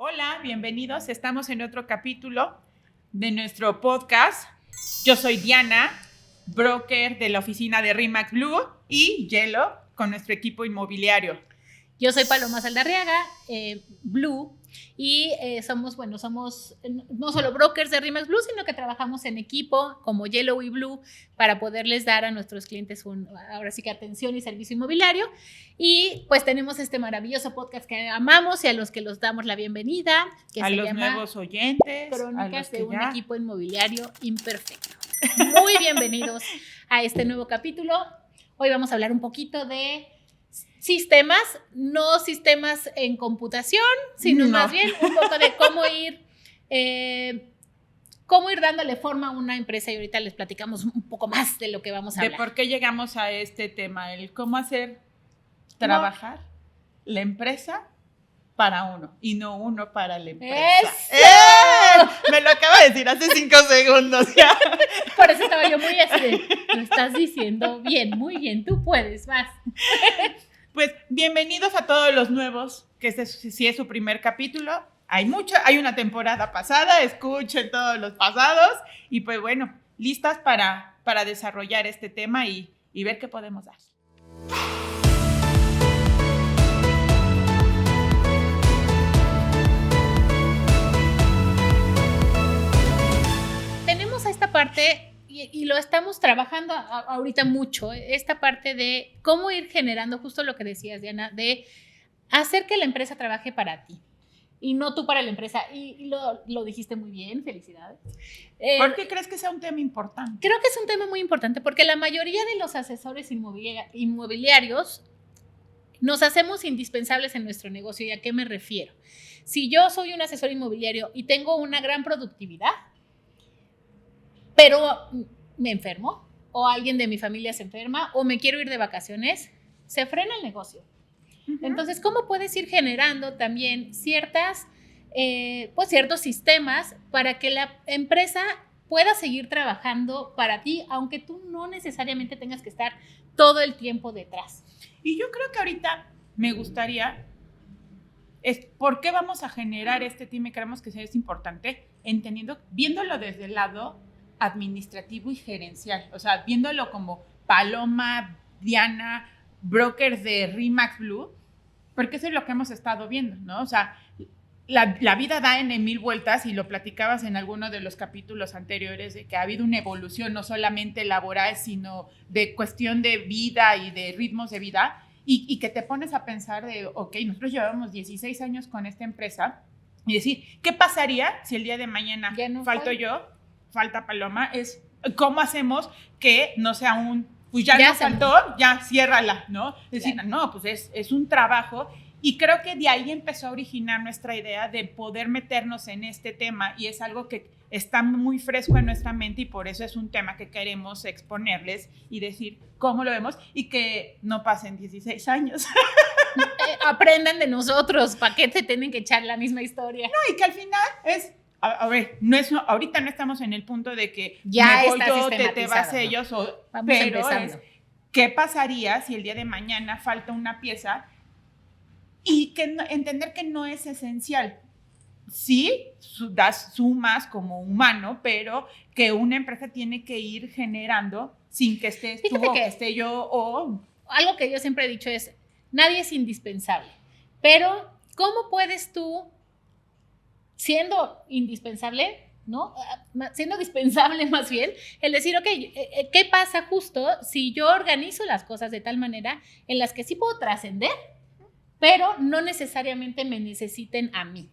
Hola, bienvenidos. Estamos en otro capítulo de nuestro podcast. Yo soy Diana, broker de la oficina de RE/MAX Blue, y Yelo con nuestro equipo inmobiliario. Yo soy Paloma Saldarriaga, Blue, y somos no solo brokers de RE/MAX Blue, sino que trabajamos en equipo como Yellow y Blue para poderles dar a nuestros clientes ahora sí que atención y servicio inmobiliario. Y pues tenemos este maravilloso podcast que amamos y a los que los damos la bienvenida, que a se los llama nuevos oyentes, Crónicas de un ya... equipo inmobiliario imperfecto. Muy bienvenidos a este nuevo capítulo. Hoy vamos a hablar un poquito de sistemas, no sistemas en computación, sino más bien un poco de cómo ir dándole forma a una empresa, y ahorita les platicamos un poco más de lo que vamos a hablar. De por qué llegamos a este tema, el cómo hacer trabajar la empresa para uno y no uno para la empresa. Me lo acaba de decir hace 5 segundos ya. Por eso estaba yo muy así de, lo estás diciendo bien, muy bien, tú puedes, vas. Pues bienvenidos a todos los nuevos, que si es su primer capítulo. Hay una temporada pasada, escuchen todos los pasados y pues bueno, listas para desarrollar este tema y ver qué podemos dar. Tenemos a esta parte y lo estamos trabajando ahorita mucho, esta parte de cómo ir generando justo lo que decías, Diana, de hacer que la empresa trabaje para ti y no tú para la empresa. Y lo dijiste muy bien, felicidades. ¿Por qué crees que sea un tema importante? Creo que es un tema muy importante porque la mayoría de los asesores inmobiliarios nos hacemos indispensables en nuestro negocio. ¿Y a qué me refiero? Si yo soy un asesor inmobiliario y tengo una gran productividad, pero me enfermo, o alguien de mi familia se enferma, o me quiero ir de vacaciones, se frena el negocio. Uh-huh. Entonces, ¿cómo puedes ir generando también ciertos sistemas para que la empresa pueda seguir trabajando para ti, aunque tú no necesariamente tengas que estar todo el tiempo detrás? Y yo creo que ahorita me gustaría, ¿por qué vamos a generar este tema? Creemos que es importante, viéndolo desde el lado administrativo y gerencial, o sea, viéndolo como Paloma, Diana, brokers de RE/MAX Blue, porque eso es lo que hemos estado viendo, ¿no? O sea, la vida da en 1000 vueltas, y lo platicabas en alguno de los capítulos anteriores, de que ha habido una evolución no solamente laboral, sino de cuestión de vida y de ritmos de vida, y que te pones a pensar de, ok, nosotros llevamos 16 años con esta empresa, y decir, ¿qué pasaría si el día de mañana falta Paloma? Es cómo hacemos que no sea pues ya no faltó, ya ciérrala, ¿no? Es decir, no, pues es un trabajo, y creo que de ahí empezó a originar nuestra idea de poder meternos en este tema, y es algo que está muy fresco en nuestra mente, y por eso es un tema que queremos exponerles y decir cómo lo vemos, y que no pasen 16 años. Aprendan de nosotros, ¿para qué te tienen que echar la misma historia? No, y que al final es... A ver, ahorita no estamos en el punto de que ya me voy yo, te vas ellos, pero es, ¿qué pasaría si el día de mañana falta una pieza? Y entender que no es esencial. Sí, das sumas como humano, pero que una empresa tiene que ir generando sin que estés tú o que esté yo. Algo que yo siempre he dicho es, nadie es indispensable, pero ¿cómo puedes tú, siendo indispensable, ¿no? Siendo dispensable más bien, el decir, ok, ¿qué pasa justo si yo organizo las cosas de tal manera en las que sí puedo trascender, pero no necesariamente me necesiten a mí?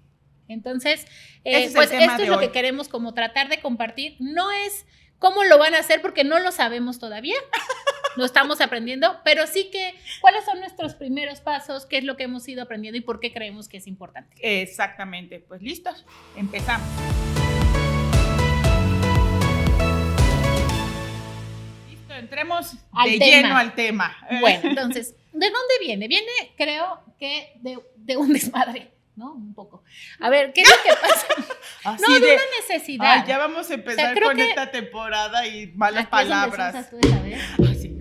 Entonces, pues esto es lo que queremos como tratar de compartir. No es cómo lo van a hacer porque no lo sabemos todavía, lo estamos aprendiendo, pero sí que cuáles son nuestros primeros pasos, qué es lo que hemos ido aprendiendo y por qué creemos que es importante. Exactamente, pues listos, empezamos. Listo, entremos lleno al tema. Bueno, entonces, ¿de dónde viene? Viene, creo que de un desmadre, ¿no? Un poco. A ver, ¿qué es lo que pasa? No, de una necesidad. Ay, ya vamos a empezar con esta temporada y malas palabras. Tú de saber. Sí.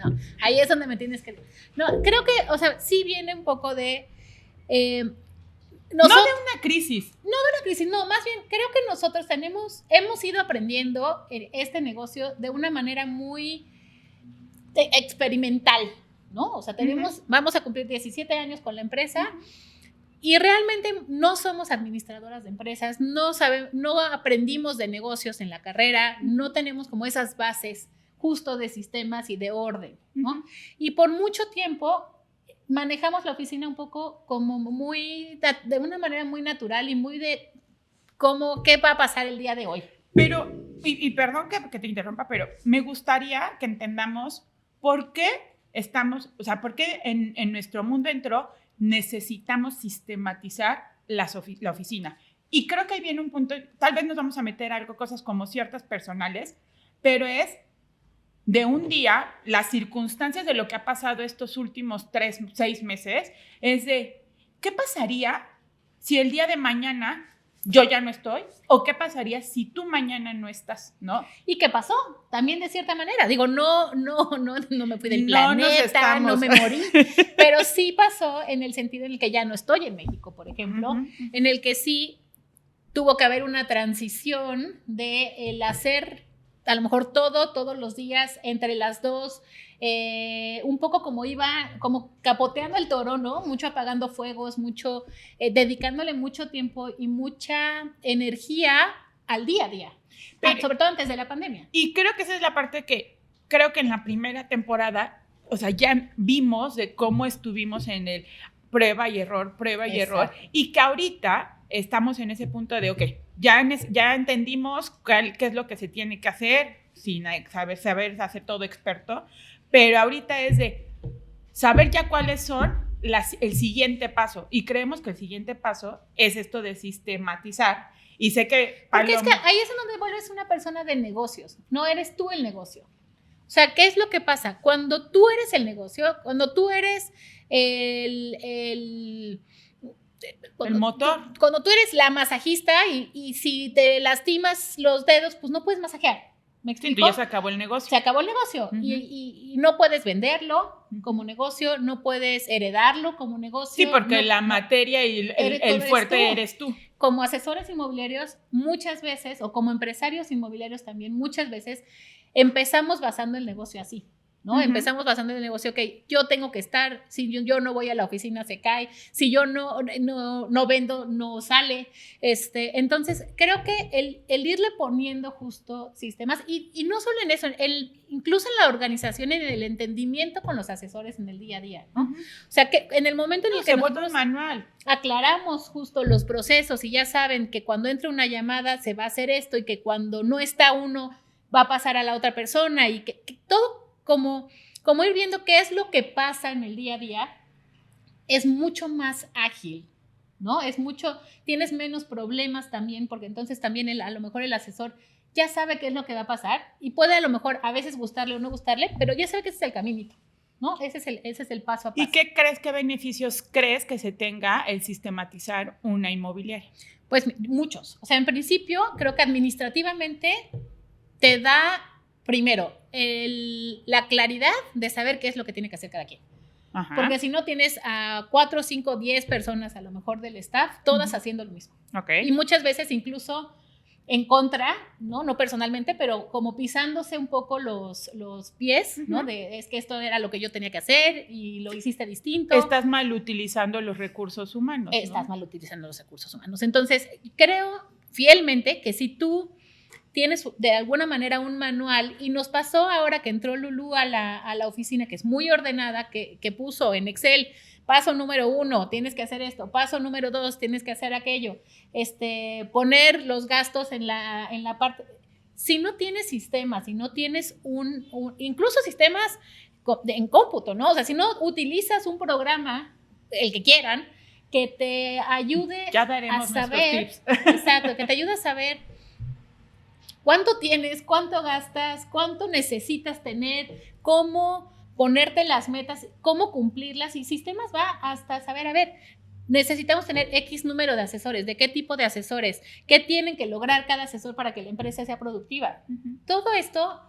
No, ahí es donde me tienes que... No, creo que, o sea, sí viene un poco de No de una crisis. No de una crisis, no, más bien creo que nosotros hemos ido aprendiendo este negocio de una manera muy experimental, ¿no? O sea, vamos a cumplir 17 años con la empresa y realmente no somos administradoras de empresas, no aprendimos de negocios en la carrera, no tenemos como esas bases justo de sistemas y de orden, ¿no? Y por mucho tiempo manejamos la oficina un poco como de una manera muy natural y muy de qué va a pasar el día de hoy. Pero, y perdón que te interrumpa, pero me gustaría que entendamos por qué por qué en nuestro mundo necesitamos sistematizar la oficina. Y creo que ahí viene un punto, tal vez nos vamos a meter cosas como ciertas personales, pero es de un día, las circunstancias de lo que ha pasado estos últimos 6 meses, es de, ¿qué pasaría si el día de mañana yo ya no estoy? ¿O qué pasaría si tú mañana no estás, no? ¿Y qué pasó? También de cierta manera. Digo, no me fui del planeta, no me morí, pero sí pasó en el sentido en el que ya no estoy en México, por ejemplo, en el que sí tuvo que haber una transición de el hacer a lo mejor todos los días entre las dos, un poco como capoteando el toro, ¿no? Mucho apagando fuegos, mucho dedicándole mucho tiempo y mucha energía al día a día, sobre todo antes de la pandemia. Y creo que esa es la parte que creo que en la primera temporada, o sea, ya vimos de cómo estuvimos en el prueba y error, y que ahorita estamos en ese punto de, ok, ya entendimos qué es lo que se tiene que hacer, sin saber hacer todo experto, pero ahorita es de saber ya cuáles son el siguiente paso, y creemos que el siguiente paso es esto de sistematizar, y sé que porque es que ahí es donde vuelves una persona de negocios, no eres tú el negocio. O sea, ¿qué es lo que pasa? Cuando tú eres el negocio, cuando tú eres el motor. Cuando tú eres la masajista y si te lastimas los dedos, pues no puedes masajear. ¿Me explico? Sí, ya se acabó el negocio. Se acabó el negocio. Y no puedes venderlo como negocio, no puedes heredarlo como negocio. Sí, porque la materia y el fuerte eres tú. Como asesores inmobiliarios, muchas veces, o como empresarios inmobiliarios también, muchas veces, empezamos basando el negocio así, ¿no? Empezamos basando en el negocio, ok, yo tengo que estar, si yo no voy a la oficina se cae, si yo no vendo, no sale. Entonces, creo que el irle poniendo justo sistemas, y no solo en eso, incluso en la organización, en el entendimiento con los asesores en el día a día, ¿no? O sea, que en el momento en el que nosotros manual aclaramos justo los procesos y ya saben que cuando entra una llamada se va a hacer esto y que cuando no está uno va a pasar a la otra persona y que todo como ir viendo qué es lo que pasa en el día a día, es mucho más ágil, ¿no? Tienes menos problemas también, porque entonces también a lo mejor el asesor ya sabe qué es lo que va a pasar y puede a lo mejor a veces gustarle o no gustarle, pero ya sabe que ese es el caminito, ¿no? Ese es el paso a paso. ¿Y qué beneficios crees que se tenga el sistematizar una inmobiliaria? Pues muchos. O sea, en principio, creo que administrativamente te da, primero, la claridad de saber qué es lo que tiene que hacer cada quien. Ajá. Porque si no tienes a 4, 5, 10 personas a lo mejor del staff, todas haciendo lo mismo. Okay. Y muchas veces incluso en contra, no personalmente, pero como pisándose un poco los pies, ¿no? Es que esto era lo que yo tenía que hacer y lo hiciste distinto. Estás mal utilizando los recursos humanos. Estás mal utilizando los recursos humanos. Entonces, creo fielmente que si tú tienes de alguna manera un manual, y nos pasó ahora que entró Lulú a la oficina, que es muy ordenada, que puso en Excel, paso número 1, tienes que hacer esto, paso número 2, tienes que hacer aquello, poner los gastos en la parte. Si no tienes sistemas, si no tienes incluso sistemas en cómputo, ¿no? O sea, si no utilizas un programa, el que quieran, que te ayude a saber, tips. Exacto, que te ayude a saber cuánto tienes, cuánto gastas, cuánto necesitas tener, cómo ponerte las metas, cómo cumplirlas, y sistemas va hasta saber, a ver, necesitamos tener X número de asesores, de qué tipo de asesores, qué tienen que lograr cada asesor para que la empresa sea productiva. Todo esto,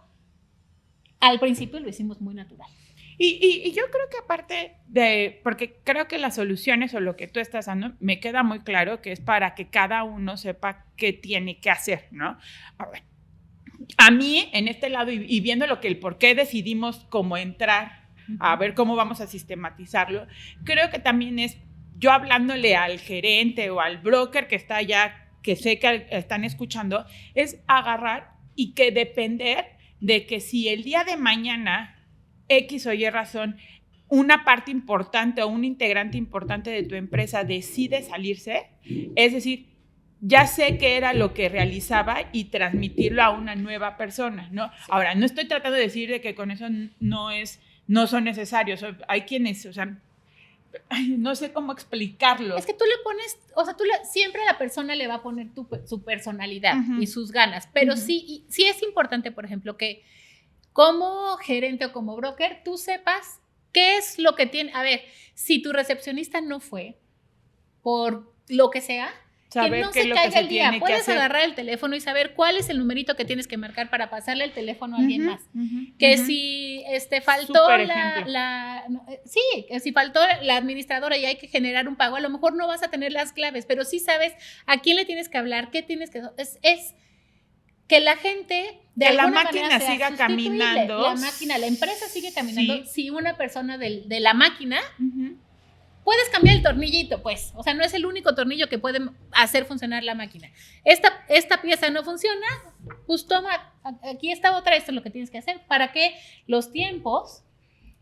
al principio lo hicimos muy natural. Y yo creo que aparte de, porque creo que las soluciones o lo que tú estás dando, me queda muy claro que es para que cada uno sepa qué tiene que hacer, ¿no? A ver, a mí, en este lado, y viendo el por qué decidimos cómo entrar, a ver cómo vamos a sistematizarlo, creo que también es yo hablándole al gerente o al broker que está allá, que sé que están escuchando, es agarrar y que depender de que si el día de mañana, X o Y razón, una parte importante o un integrante importante de tu empresa decide salirse, es decir, ya sé qué era lo que realizaba y transmitirlo a una nueva persona, ¿no? Sí. Ahora, no estoy tratando de decir de que con eso no son necesarios. Hay quienes, o sea, no sé cómo explicarlo. Es que tú le pones, o sea, siempre la persona le va a poner su personalidad y sus ganas, pero sí es importante, por ejemplo, que como gerente o como broker, tú sepas qué es lo que tiene. A ver, si tu recepcionista no fue, por lo que sea, saber que no se caiga el día. Puedes agarrar el teléfono y saber cuál es el numerito que tienes que marcar para pasarle el teléfono a alguien más. Que si faltó si faltó la administradora y hay que generar un pago, a lo mejor no vas a tener las claves, pero sí sabes a quién le tienes que hablar, qué tienes que... Es que la gente de que alguna la máquina manera siga caminando. La empresa sigue caminando. Si una persona de la máquina... Puedes cambiar el tornillito, pues. O sea, no es el único tornillo que puede hacer funcionar la máquina. Esta pieza no funciona, pues toma, aquí está otra, esto es lo que tienes que hacer para que los tiempos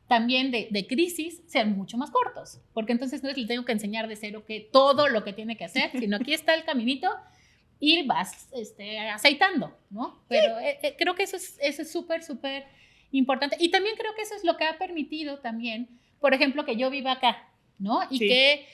también de crisis sean mucho más cortos. Porque entonces no le tengo que enseñar de cero todo lo que tiene que hacer, sino aquí está el caminito y vas aceitando, ¿no? Pero creo que eso es súper, súper importante. Y también creo que eso es lo que ha permitido también, por ejemplo, que yo viva acá, ¿no? Y que,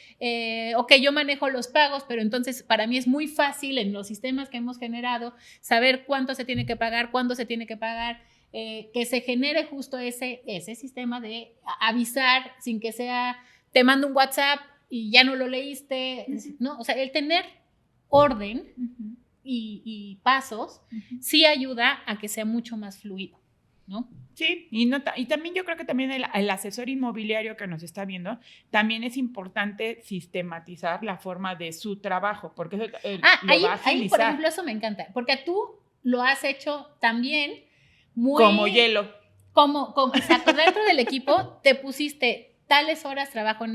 yo manejo los pagos, pero entonces para mí es muy fácil en los sistemas que hemos generado saber cuánto se tiene que pagar, cuándo se tiene que pagar, que se genere justo ese sistema de avisar sin que sea, te mando un WhatsApp y ya no lo leíste, ¿no? O sea, el tener orden y pasos sí ayuda a que sea mucho más fluido, ¿no? Sí, y también yo creo que también el asesor inmobiliario que nos está viendo, también es importante sistematizar la forma de su trabajo, porque eso lo va a agilizar. Ahí, por ejemplo, eso me encanta, porque tú lo has hecho también muy... Como hielo. Exacto, dentro del equipo te pusiste tales horas trabajo.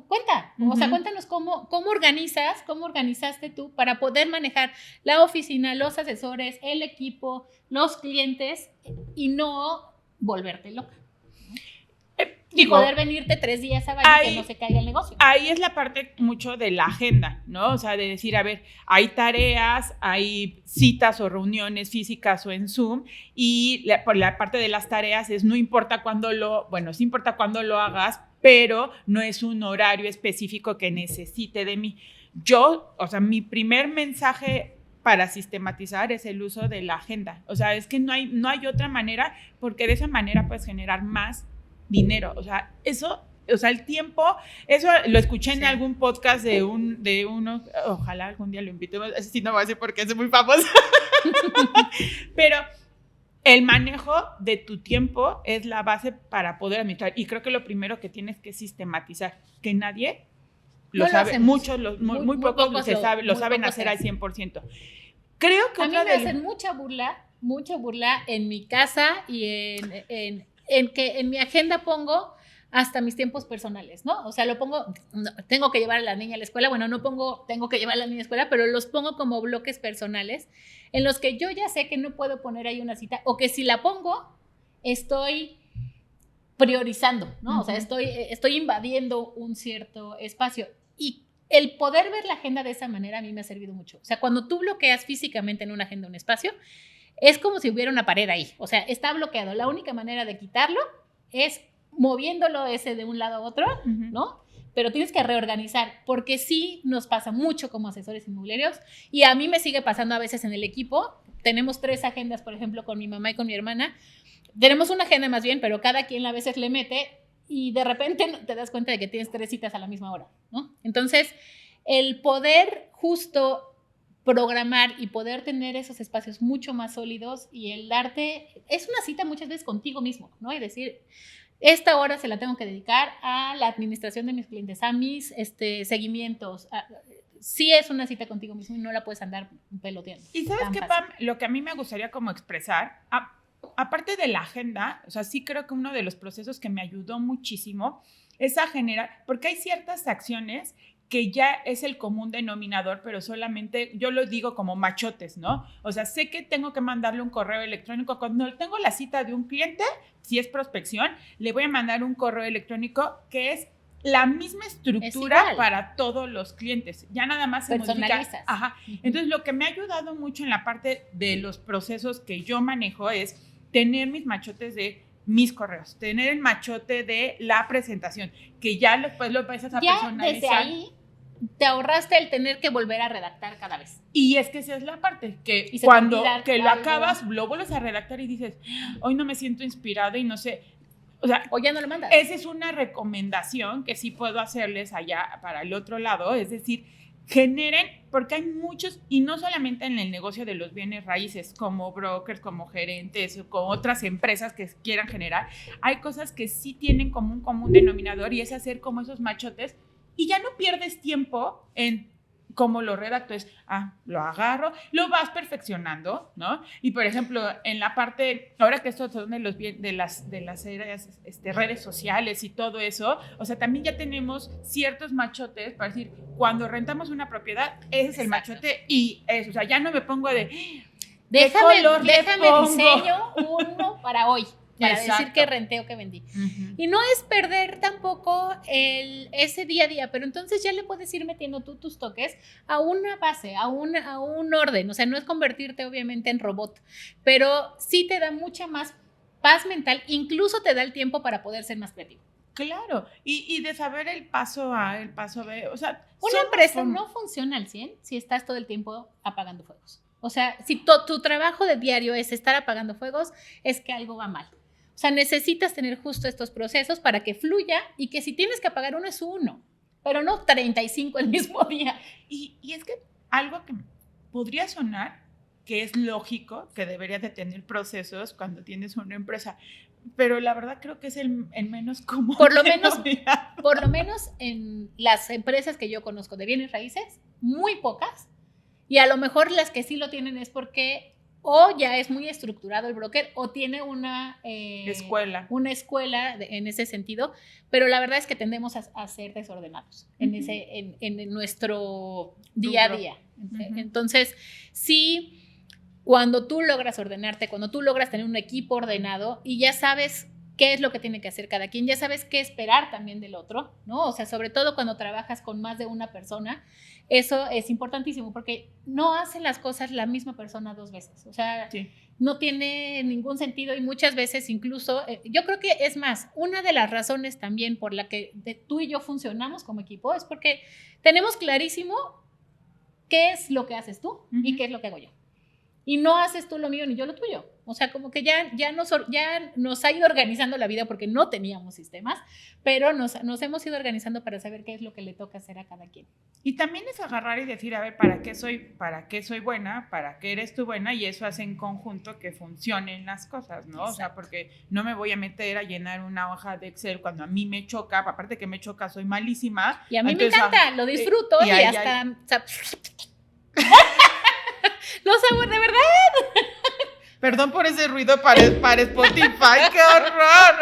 Cuenta, o sea, cuéntanos cómo organizaste tú para poder manejar la oficina, los asesores, el equipo, los clientes y no volverte loca. Y poder venirte 3 días a baño que no se caiga el negocio. Ahí es la parte mucho de la agenda, ¿no? O sea, de decir, a ver, hay tareas, hay citas o reuniones físicas o en Zoom, y por la parte de las tareas no importa cuándo sí importa cuándo lo hagas, pero no es un horario específico que necesite de mí. Mi primer mensaje para sistematizar es el uso de la agenda. O sea, es que no hay otra manera, porque de esa manera puedes generar más dinero. O sea, el tiempo, eso lo escuché en algún podcast de uno, ojalá algún día lo invitemos, sí no voy a decir porque es muy famoso, pero el manejo de tu tiempo es la base para poder administrar, y creo que lo primero que tienes que sistematizar, que nadie lo sabe, muchos, muy pocos lo saben hacer al 100%. Creo que a mí me hacen mucha burla en mi casa y en que en mi agenda pongo hasta mis tiempos personales, ¿no? O sea, lo pongo, tengo que llevar a la niña a la escuela, no pongo, tengo que llevar a la niña a la escuela, pero los pongo como bloques personales en los que yo ya sé que no puedo poner ahí una cita, o que si la pongo, estoy priorizando, ¿no? O sea, estoy invadiendo un cierto espacio. Y el poder ver la agenda de esa manera a mí me ha servido mucho. O sea, cuando tú bloqueas físicamente en una agenda un espacio, es como si hubiera una pared ahí. O sea, está bloqueado. La única manera de quitarlo es moviéndolo de un lado a otro, ¿no? Pero tienes que reorganizar, porque sí nos pasa mucho como asesores inmobiliarios, y a mí me sigue pasando a veces en el equipo. Tenemos 3 agendas, por ejemplo, con mi mamá y con mi hermana. Tenemos una agenda más bien, pero cada quien a veces le mete, y de repente te das cuenta de que tienes 3 citas a la misma hora, ¿no? Entonces, el poder justo programar y poder tener esos espacios mucho más sólidos, y el darte, es una cita muchas veces contigo mismo, ¿no? Y decir, esta hora se la tengo que dedicar a la administración de mis clientes, a mis seguimientos. Sí es una cita contigo mismo y no la puedes andar peloteando. Y ¿sabes qué, Pam? Lo que a mí me gustaría como expresar, aparte de la agenda, o sea, sí creo que uno de los procesos que me ayudó muchísimo es a generar, porque hay ciertas acciones que ya es el común denominador, pero solamente yo lo digo como machotes, ¿no? O sea, sé que tengo que mandarle un correo electrónico. Cuando tengo la cita de un cliente, si es prospección, le voy a mandar un correo electrónico que es la misma estructura para todos los clientes. Ya nada más se modifica. Ajá. Entonces, lo que me ha ayudado mucho en la parte de los procesos que yo manejo es tener mis machotes de mis correos, tener el machote de la presentación, que ya después lo empiezas a personalizar. Desde ahí te ahorraste el tener que volver a redactar cada vez. Y es que esa es la parte, que cuando que lo acabas, lo vuelves a redactar y dices, hoy no me siento inspirado y no sé, o ya no lo mandas. Esa es una recomendación que sí puedo hacerles allá para el otro lado, es decir, generen, porque hay muchos, y no solamente en el negocio de los bienes raíces, como brokers, como gerentes, o como otras empresas que quieran generar, hay cosas que sí tienen como un común denominador y es hacer como esos machotes y ya no pierdes tiempo en cómo lo redacto, lo agarro, lo vas perfeccionando, ¿no? Y por ejemplo, en la parte, ahora que estos son de las redes sociales y todo eso, o sea, también ya tenemos ciertos machotes para decir, cuando rentamos una propiedad, ese es el machote y eso, o sea, ya no me pongo de, déjame diseño uno para hoy. Para decir que renté o que vendí. Uh-huh. Y no es perder tampoco ese día a día, pero entonces ya le puedes ir metiendo tú tus toques a una base, a un orden. O sea, no es convertirte obviamente en robot, pero sí te da mucha más paz mental, incluso te da el tiempo para poder ser más creativo. Claro, y de saber el paso A, el paso B, o sea... Una empresa no funciona al 100 si estás todo el tiempo apagando fuegos. O sea, si tu trabajo de diario es estar apagando fuegos, es que algo va mal. O sea, necesitas tener justo estos procesos para que fluya y que si tienes que apagar uno es uno, pero no 35 el mismo día. Y es que algo que podría sonar, que es lógico, que deberías de tener procesos cuando tienes una empresa, pero la verdad creo que es el menos común. Por lo menos en las empresas que yo conozco de bienes raíces, muy pocas, y a lo mejor las que sí lo tienen es porque o ya es muy estructurado el broker o tiene una escuela en ese sentido, pero la verdad es que tendemos a ser desordenados en nuestro día a día. Uh-huh. Entonces, sí, cuando tú logras ordenarte, cuando tú logras tener un equipo ordenado y ya sabes qué es lo que tiene que hacer cada quien, ya sabes qué esperar también del otro, ¿no? O sea, sobre todo cuando trabajas con más de una persona, eso es importantísimo porque no hace las cosas la misma persona dos veces, o sea, no tiene ningún sentido y muchas veces incluso, yo creo que es más, una de las razones también por la que tú y yo funcionamos como equipo es porque tenemos clarísimo qué es lo que haces tú y qué es lo que hago yo. Y no haces tú lo mío ni yo lo tuyo. O sea, como que ya nos ha ido organizando la vida porque no teníamos sistemas, pero nos hemos ido organizando para saber qué es lo que le toca hacer a cada quien. Y también es agarrar y decir, a ver, ¿para qué soy buena? ¿Para qué eres tú buena? Y eso hace en conjunto que funcionen las cosas, ¿no? Exacto. O sea, porque no me voy a meter a llenar una hoja de Excel cuando a mí me choca, aparte que me choca, soy malísima. Y a mí entonces, me encanta, lo disfruto y hasta... O sea, los sabores, de verdad. Perdón por ese ruido para Spotify, ¡qué horror!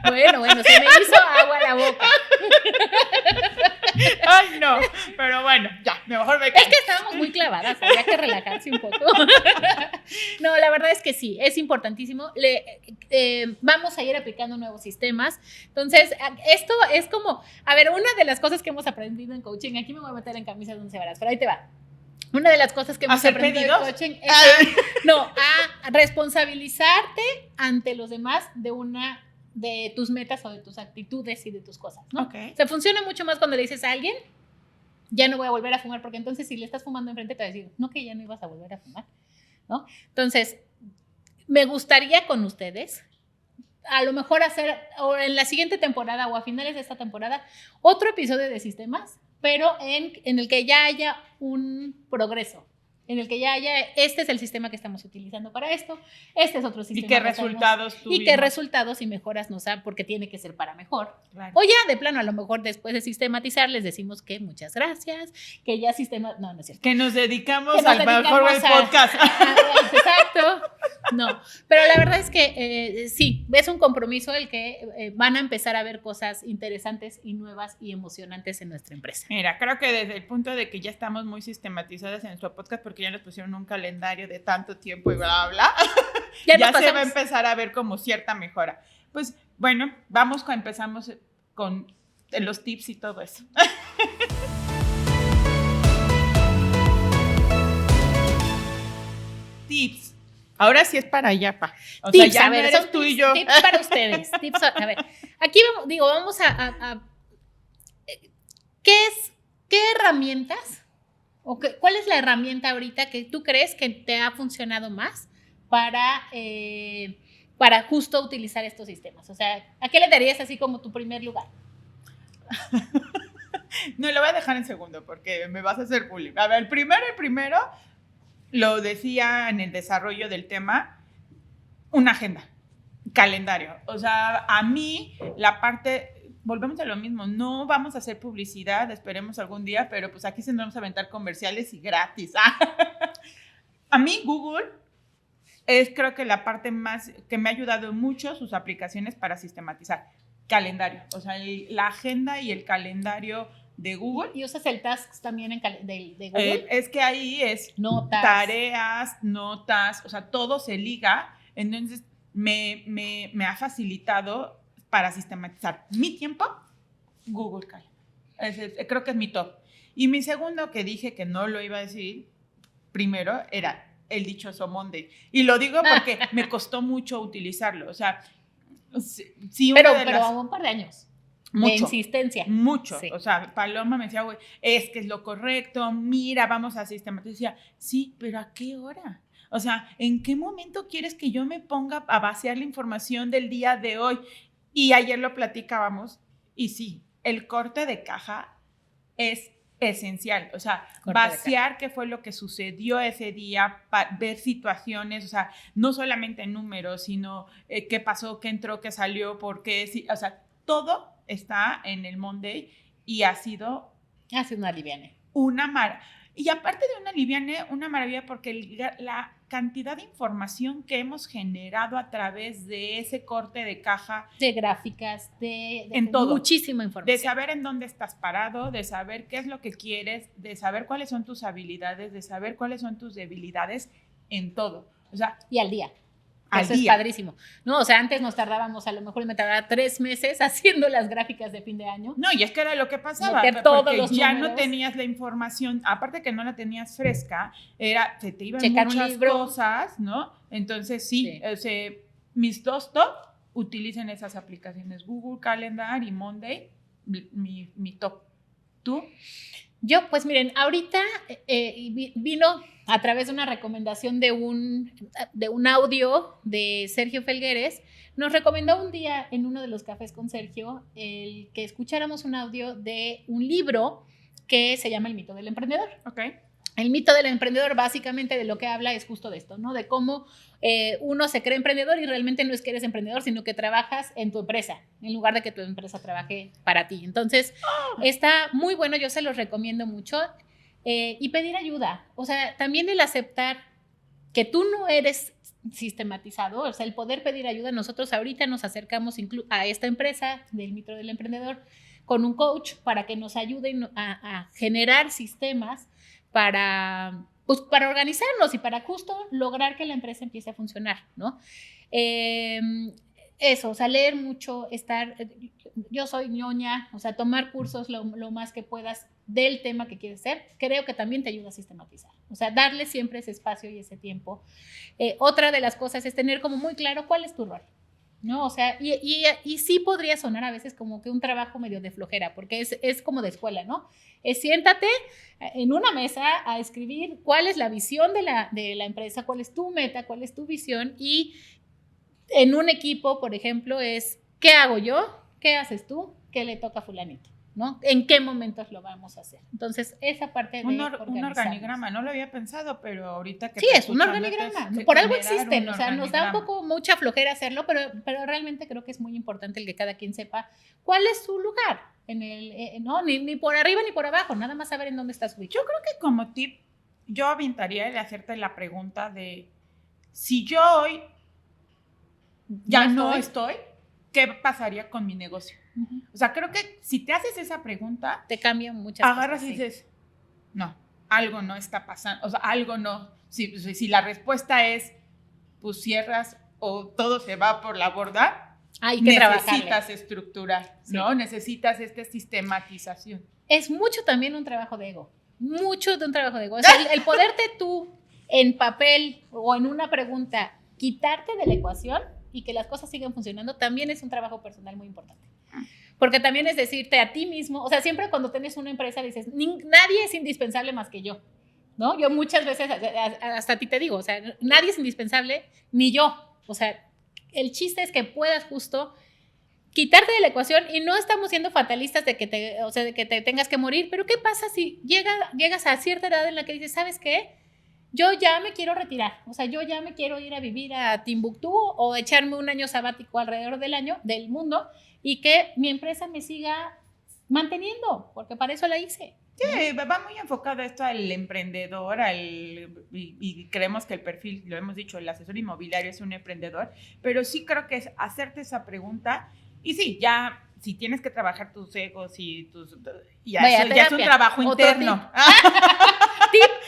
Bueno, se me hizo agua la boca. Ay, no, pero bueno, ya, mejor me callo. Es que estábamos muy clavadas, había que relajarse un poco. No, la verdad es que sí, es importantísimo. Vamos a ir aplicando nuevos sistemas. Entonces, esto es como, a ver, una de las cosas que hemos aprendido en coaching, aquí me voy a meter en camisas de 11 varas, pero ahí te va. Una de las cosas que hemos aprendido en coaching es a responsabilizarte ante los demás de tus metas o de tus actitudes y de tus cosas, ¿no? Okay. O sea, funciona mucho más cuando le dices a alguien, ya no voy a volver a fumar, porque entonces si le estás fumando enfrente te va a decir, no, que ya no ibas a volver a fumar, ¿no? Entonces, me gustaría con ustedes, a lo mejor hacer, o en la siguiente temporada o a finales de esta temporada, otro episodio de sistemas, pero en el que ya haya un progreso en el que ya haya, este es el sistema que estamos utilizando para esto, este es otro sistema. ¿Y qué resultados tuvimos? Y qué resultados y mejoras nos dan, porque tiene que ser para mejor. Claro. O ya, de plano, a lo mejor después de sistematizar, les decimos que muchas gracias, que ya no es cierto. Que nos dedicamos Que nos al mejor del podcast. Exacto. No, pero la verdad es que sí, es un compromiso el que van a empezar a ver cosas interesantes y nuevas y emocionantes en nuestra empresa. Mira, creo que desde el punto de que ya estamos muy sistematizadas en nuestro podcast porque ya nos pusieron un calendario de tanto tiempo y bla, bla, ya se va a empezar a ver como cierta mejora. Pues bueno, empezamos con los tips y todo eso. Tips. Ahora sí es para allá, pa. O tips, sea, ya a ver, no eres son tú y yo. Tips para ustedes. Tips, a ver, aquí vamos a ¿qué herramientas o cuál es la herramienta ahorita que tú crees que te ha funcionado más para justo utilizar estos sistemas? O sea, ¿a qué le darías así como tu primer lugar? No, lo voy a dejar en segundo porque me vas a hacer bullying. A ver, el primero, lo decía en el desarrollo del tema, una agenda, calendario. O sea, a mí la parte, volvemos a lo mismo, no vamos a hacer publicidad, esperemos algún día, pero pues aquí sí nos vamos a aventar comerciales y gratis. A mí Google es creo que la parte más que me ha ayudado mucho sus aplicaciones para sistematizar. Calendario, o sea, la agenda y el calendario de Google. ¿Y usas el Tasks también de Google? Es que ahí es notas, tareas, notas, o sea, todo se liga. Entonces, me ha facilitado para sistematizar mi tiempo, Google Calendar. Creo que es mi top. Y mi segundo, que dije que no lo iba a decir primero, era el dichoso Monday. Y lo digo porque me costó mucho utilizarlo. O sea, sí, pero a un par de años. Mucho, de insistencia. Mucho. Sí. O sea, Paloma me decía, güey, es que es lo correcto, mira, vamos a sistematizar. Sí, pero ¿a qué hora? O sea, ¿en qué momento quieres que yo me ponga a vaciar la información del día de hoy? Y ayer lo platicábamos, y sí, el corte de caja es esencial. O sea, vaciar qué fue lo que sucedió ese día, ver situaciones, o sea, no solamente números, sino qué pasó, qué entró, qué salió, por qué, o sea, todo está en el Monday y ha sido una aliviane. Y aparte de una aliviane, una maravilla porque la cantidad de información que hemos generado a través de ese corte de caja. De gráficas, en todo. Muchísima información. De saber en dónde estás parado, de saber qué es lo que quieres, de saber cuáles son tus habilidades, de saber cuáles son tus debilidades en todo. O sea, y al día. Eso es padrísimo. No, o sea, antes nos tardábamos, a lo mejor me tardaba 3 meses haciendo las gráficas de fin de año. No, y es que era lo que pasaba. Todos los ya números. No tenías la información, aparte que no la tenías fresca, se te iban muchas cosas, ¿no? Entonces, sí. Mis dos top, utilicen esas aplicaciones, Google Calendar y Monday, mi top. ¿Tú? Yo, pues miren, ahorita vino a través de una recomendación de un audio de Sergio Felgueres. Nos recomendó un día en uno de los cafés con Sergio el que escucháramos un audio de un libro que se llama El mito del emprendedor. Okay. El mito del emprendedor básicamente de lo que habla es justo de esto, ¿no? De cómo uno se cree emprendedor y realmente no es que eres emprendedor, sino que trabajas en tu empresa, en lugar de que tu empresa trabaje para ti. Entonces, está muy bueno, yo se los recomiendo mucho. Y pedir ayuda, o sea, también el aceptar que tú no eres sistematizado, o sea, el poder pedir ayuda. Nosotros ahorita nos acercamos a esta empresa del mito del emprendedor con un coach para que nos ayude a generar sistemas para organizarnos y para justo lograr que la empresa empiece a funcionar, ¿no? Eso, o sea, leer mucho, yo soy ñoña, o sea, tomar cursos lo más que puedas del tema que quieres ser, creo que también te ayuda a sistematizar, o sea, darle siempre ese espacio y ese tiempo. Otra de las cosas es tener como muy claro cuál es tu rol, ¿no? O sea, y sí podría sonar a veces como que un trabajo medio de flojera, porque es como de escuela, ¿no? Siéntate en una mesa a escribir cuál es la visión de la empresa, cuál es tu meta, cuál es tu visión, y en un equipo, por ejemplo, es ¿qué hago yo? ¿Qué haces tú? ¿Qué le toca a fulanito? ¿no? ¿En qué momentos lo vamos a hacer? Entonces, esa parte de un organigrama, no lo había pensado, pero ahorita que sí, es un organigrama. Por algo existen, o sea, nos da mucha flojera hacerlo, pero realmente creo que es muy importante el que cada quien sepa cuál es su lugar, no, ni por arriba ni por abajo, nada más saber en dónde estás ubicado. Yo creo que como tip, yo aventaría el hacerte la pregunta de, si yo hoy ya no estoy, ¿qué pasaría con mi negocio? Uh-huh. O sea, creo que si te haces esa pregunta, te cambian muchas cosas. Agarras y dices, no, algo no está pasando, o sea, algo no. Si la respuesta es, pues cierras o todo se va por la borda, hay que necesitas estructurar, ¿no? Sí. Necesitas esta sistematización. Es mucho también un trabajo de ego, mucho de un trabajo de ego. O sea, el poderte tú en papel o en una pregunta quitarte de la ecuación y que las cosas sigan funcionando, también es un trabajo personal muy importante. Porque también es decirte a ti mismo, o sea, siempre cuando tienes una empresa dices, nadie es indispensable más que yo, ¿no? Yo muchas veces, hasta a ti te digo, o sea, nadie es indispensable, ni yo. O sea, el chiste es que puedas justo quitarte de la ecuación y no estamos siendo fatalistas de que te tengas que morir, pero ¿qué pasa si llegas a cierta edad en la que dices, ¿sabes qué? Yo ya me quiero retirar, o sea, yo ya me quiero ir a vivir a Timbuktu o echarme un año sabático alrededor del mundo y que mi empresa me siga manteniendo, porque para eso la hice. Sí, va muy enfocado esto al emprendedor, y creemos que el perfil, lo hemos dicho, el asesor inmobiliario es un emprendedor, pero sí creo que es hacerte esa pregunta y sí, ya, si tienes que trabajar tus egos y ya es un trabajo interno.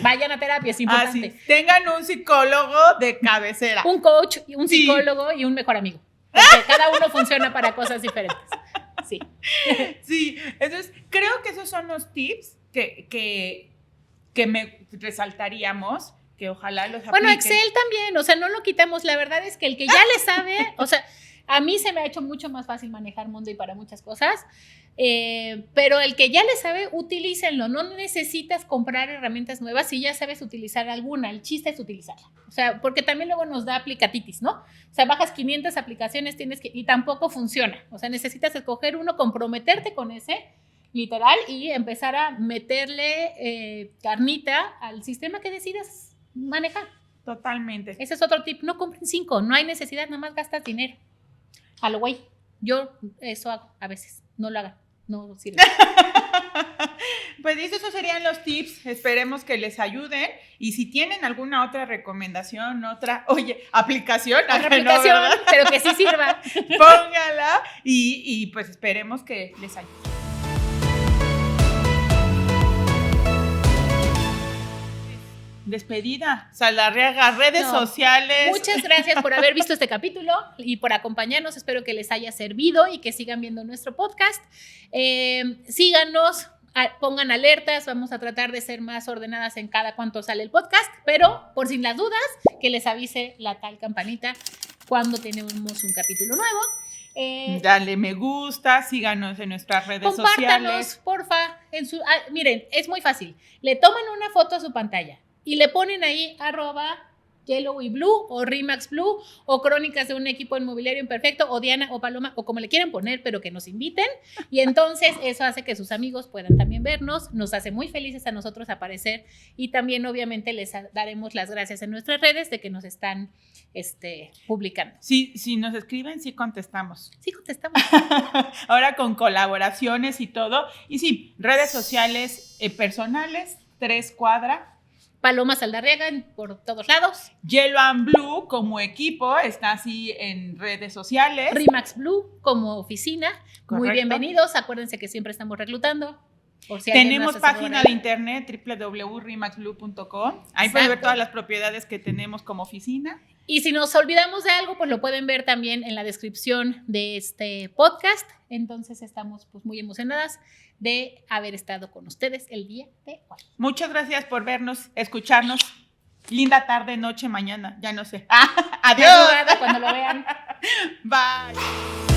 Vayan a terapia, es importante. Sí. Tengan un psicólogo de cabecera. Un coach, un psicólogo y un mejor amigo. Porque cada uno funciona para cosas diferentes. Sí. Sí, entonces creo que esos son los tips que me resaltaríamos, que ojalá los apliquen. Bueno, Excel también, o sea, no lo quitamos. La verdad es que el que ya le sabe, o sea, a mí se me ha hecho mucho más fácil manejar Monday para muchas cosas, pero el que ya le sabe, utilícenlo. No necesitas comprar herramientas nuevas si ya sabes utilizar alguna. El chiste es utilizarla. O sea, porque también luego nos da aplicatitis, ¿no? O sea, bajas 500 aplicaciones y tampoco funciona. O sea, necesitas escoger uno, comprometerte con ese, literal, y empezar a meterle carnita al sistema que decidas manejar. Totalmente. Ese es otro tip. No compren 5, no hay necesidad, nada más gastas dinero. A lo güey. Yo eso hago a veces. No lo hagan. No sirve. Pues esos serían los tips. Esperemos que les ayuden. Y si tienen alguna otra recomendación, aplicación. Otra aplicación, no, pero que sí sirva. Póngala y pues esperemos que les ayude. Despedida, Saldarriaga, redes sociales. Muchas gracias por haber visto este capítulo y por acompañarnos. Espero que les haya servido y que sigan viendo nuestro podcast. Síganos, pongan alertas. Vamos a tratar de ser más ordenadas en cada cuanto sale el podcast, pero por sin las dudas, que les avise la tal campanita cuando tenemos un capítulo nuevo. Dale me gusta, síganos en nuestras redes compártanos, sociales. Porfa. Miren, es muy fácil. Le toman una foto a su pantalla y le ponen ahí @Yellow y Blue o Remax Blue o Crónicas de un equipo inmobiliario imperfecto o Diana o Paloma o como le quieran poner, pero que nos inviten, y entonces eso hace que sus amigos puedan también vernos, nos hace muy felices a nosotros aparecer y también obviamente les daremos las gracias en nuestras redes de que nos están publicando. Sí, si nos escriben, sí contestamos. Sí contestamos. Ahora con colaboraciones y todo, y sí, redes sociales personales, 3 Cuadra. Paloma Saldarriaga por todos lados. Yellow and Blue como equipo está así en redes sociales. Remax Blue como oficina. Correcto. Muy bienvenidos. Acuérdense que siempre estamos reclutando. Por si tenemos página de internet www.remaxblue.com. Ahí pueden ver todas las propiedades que tenemos como oficina. Y si nos olvidamos de algo, pues lo pueden ver también en la descripción de este podcast. Entonces estamos pues muy emocionadas de haber estado con ustedes el día de hoy. Muchas gracias por vernos, escucharnos. Linda tarde, noche, mañana, ya no sé. Adiós. Cuando lo vean. Bye.